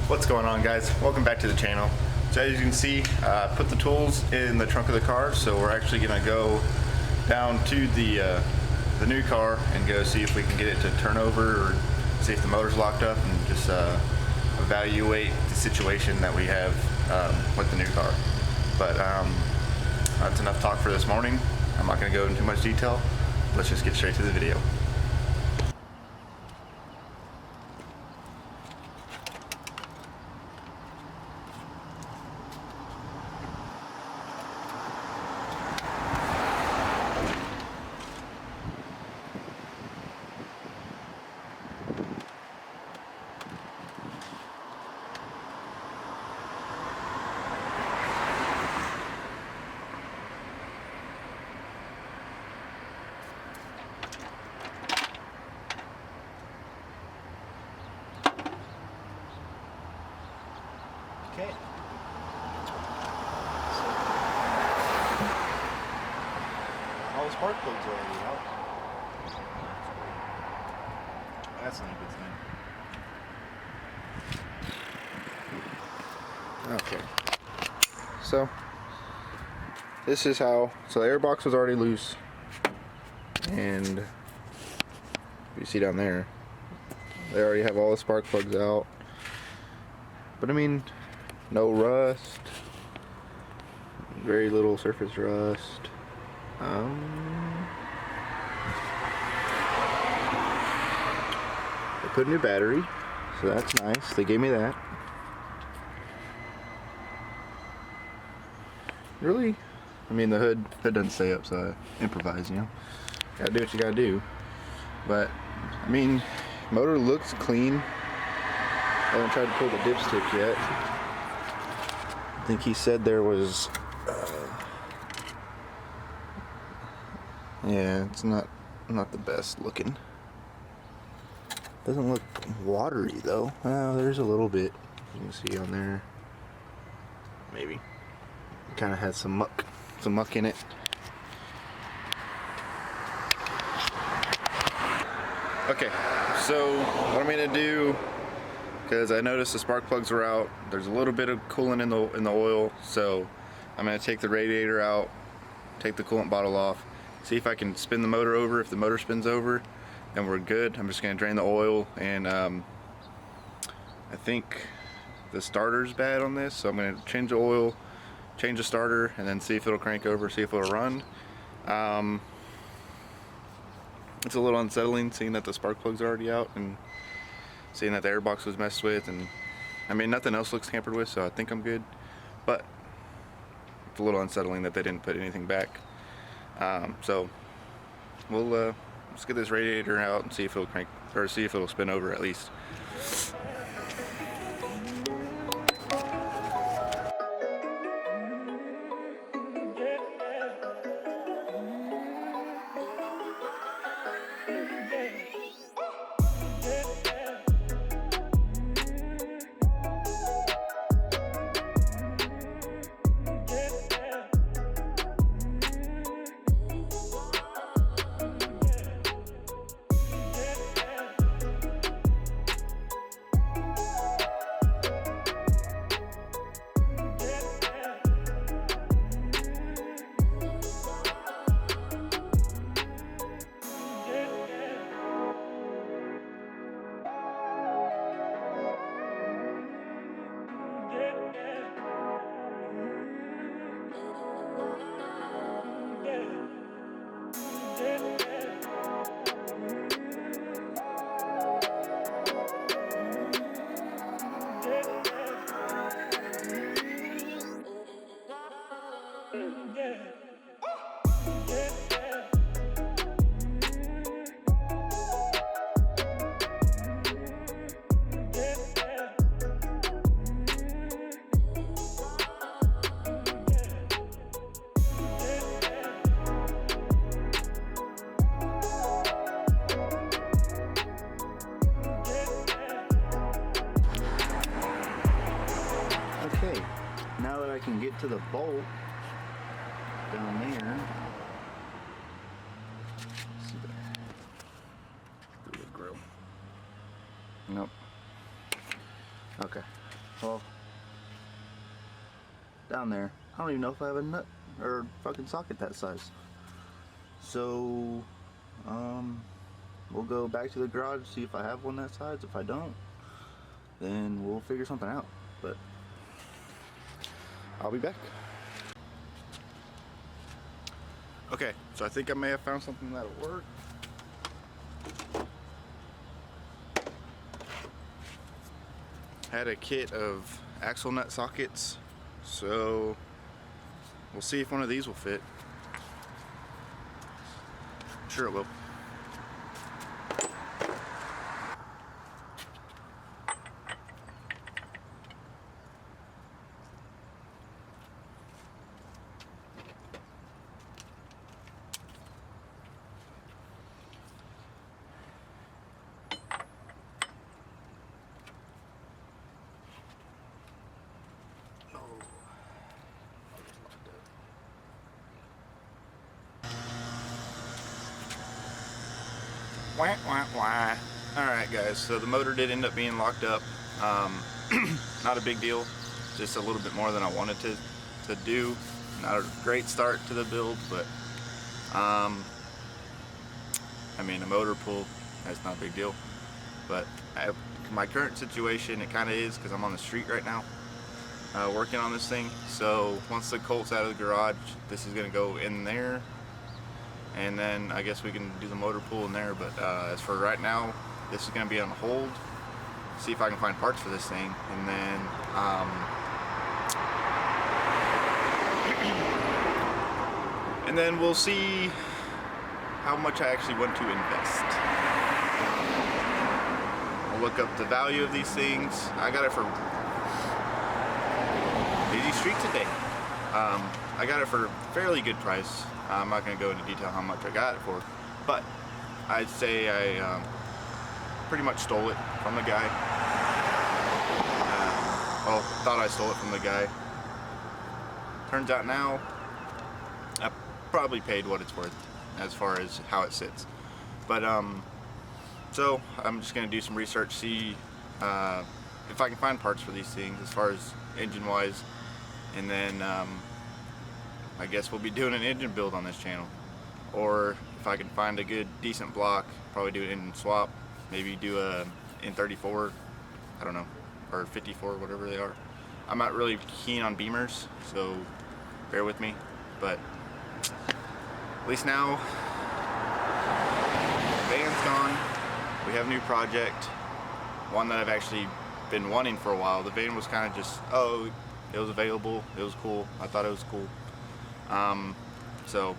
What's going on, guys? Welcome back to the channel. So as you can see, put the tools in the trunk of the car, so we're actually gonna go down to the new car and go see if we can get it to turn over or see if the motor's locked up, and just evaluate the situation that we have with the new car. But that's enough talk for this morning. I'm not gonna go into too much detail. Let's just get straight to the video. Okay. All the spark plugs are already out. That's not a good thing. Okay. So this is how. So the air box was already loose, and you see down there, they already have all the spark plugs out. But I mean, no rust, very little surface rust. They put a new battery, so that's nice. They gave me that. Really, I mean, the hood doesn't stay up, so I improvise, you know. Gotta do what you gotta do. But I mean, motor looks clean. I haven't tried to pull the dipstick yet. I think he said there was, yeah, it's not the best looking. Doesn't look watery though. There's a little bit you can see on there. Maybe. Kind of has some muck in it. Okay, so what I'm gonna do, because I noticed the spark plugs are out. There's a little bit of coolant in the oil, so I'm gonna take the radiator out, take the coolant bottle off, see if I can spin the motor over. If the motor spins over, then we're good. I'm just gonna drain the oil, and I think the starter's bad on this, so I'm gonna change the oil, change the starter, and then see if it'll crank over, see if it'll run. It's a little unsettling seeing that the spark plugs are already out and seeing that the airbox was messed with, and I mean, nothing else looks tampered with, so I think I'm good. But it's a little unsettling that they didn't put anything back. So we'll let's get this radiator out and see if it'll crank, or see if it'll spin over at least. I can get to the bolt down there. Let's see the grill. Nope. Okay. well, down there, I don't even know if I have a nut or fucking socket that size. So, we'll go back to the garage, see if I have one that size. If I don't, then we'll figure something out. But I'll be back. Okay, so I think I may have found something that'll work. Had a kit of axle nut sockets, so we'll see if one of these will fit. I'm sure it will. Wah, wah, wah. Alright guys, so the motor did end up being locked up. Not a big deal, just a little bit more than I wanted to do. Not a great start to the build, but I mean, a motor pull, that's not a big deal. But my current situation, it kind of is, because I'm on the street right now working on this thing. So once the Colt's out of the garage, this is going to go in there, and then I guess we can do the motor pull in there. But as for right now, this is going to be on hold. See if I can find parts for this thing, and then we'll see how much I actually want to invest. I'll look up the value of these things. I got it for Busy Street today. I got it for a fairly good price. I'm not going to go into detail how much I got it for, but I'd say I pretty much stole it from the guy. Well, thought I stole it from the guy. Turns out now, I probably paid what it's worth as far as how it sits. But so I'm just going to do some research, see if I can find parts for these things as far as engine wise, and then I guess we'll be doing an engine build on this channel. Or if I can find a good decent block, probably do an engine swap, maybe do a N34, I don't know, or 54, whatever they are. I'm not really keen on Beamers, so bear with me, but at least now the van's gone. We have a new project, one that I've actually been wanting for a while. The van was kind of just, oh, it was available, it was cool, I thought it was cool.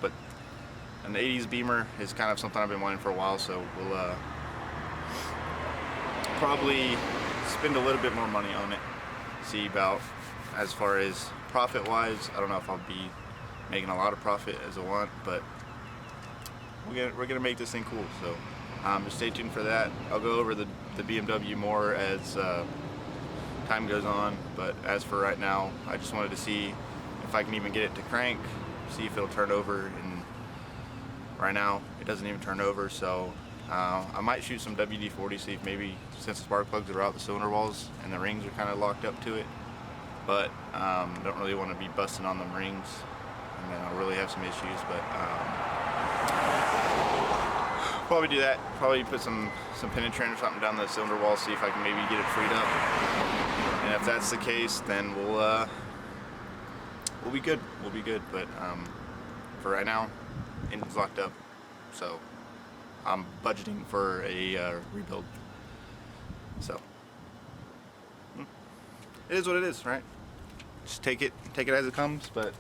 But an 80s Beamer is kind of something I've been wanting for a while, so we'll probably spend a little bit more money on it. See about, as far as profit wise, I don't know if I'll be making a lot of profit as I want, but we're gonna make this thing cool, so just stay tuned for that. I'll go over the BMW more as time goes on, but as for right now, I just wanted to see if I can even get it to crank, see if it'll turn over, and right now it doesn't even turn over. So I might shoot some WD-40, see if maybe, since the spark plugs are out the cylinder walls and the rings are kind of locked up to it, but don't really want to be busting on them rings, and then I'll really have some issues. But probably do that, probably put some penetrant or something down the cylinder wall, see if I can maybe get it freed up, and if that's the case, then we'll be good. We'll be good. But for right now, engine's locked up, so I'm budgeting for a rebuild. So it is what it is, right? Just take it as it comes. But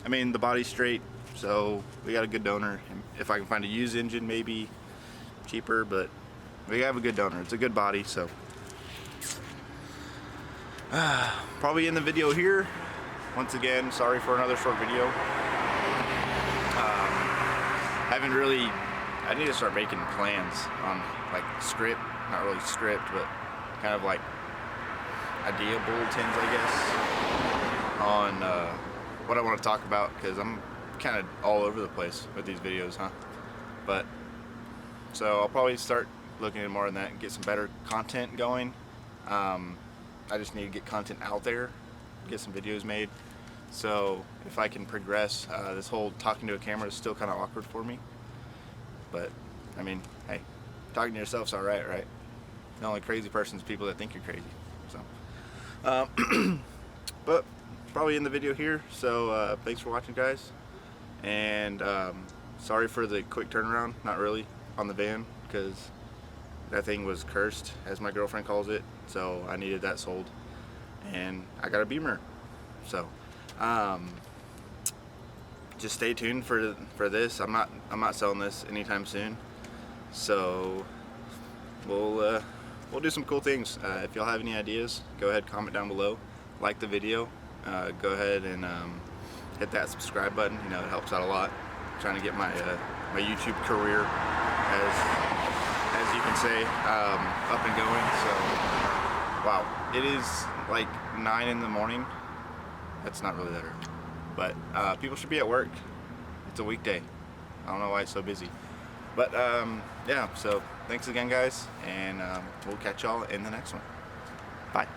I mean, the body's straight, so we got a good donor. If I can find a used engine, maybe cheaper, but we have a good donor. It's a good body, so probably end the video here. Once again, sorry for another short video. I need to start making plans on like script, not really script, but kind of like idea bulletins, I guess, on what I want to talk about, because I'm kind of all over the place with these videos, huh? But so I'll probably start looking at more than that and get some better content going. I just need to get content out there, get some videos made. So if I can progress, this whole talking to a camera is still kind of awkward for me. But I mean, hey, talking to yourself's all right, right? The only crazy person is people that think you're crazy. So, but probably in the video here. So thanks for watching, guys. And sorry for the quick turnaround. Not really on the van, because that thing was cursed, as my girlfriend calls it. So I needed that sold, and I got a Beamer. So just stay tuned for this. I'm not selling this anytime soon. So we'll do some cool things. If y'all have any ideas, go ahead, comment down below, like the video, go ahead and hit that subscribe button. You know, it helps out a lot. I'm trying to get my my YouTube career, as you can say, up and going. So wow, it is like 9 in the morning. That's not really that early, but people should be at work. It's a weekday. I don't know why it's so busy. But yeah, so thanks again, guys, and we'll catch y'all in the next one. Bye.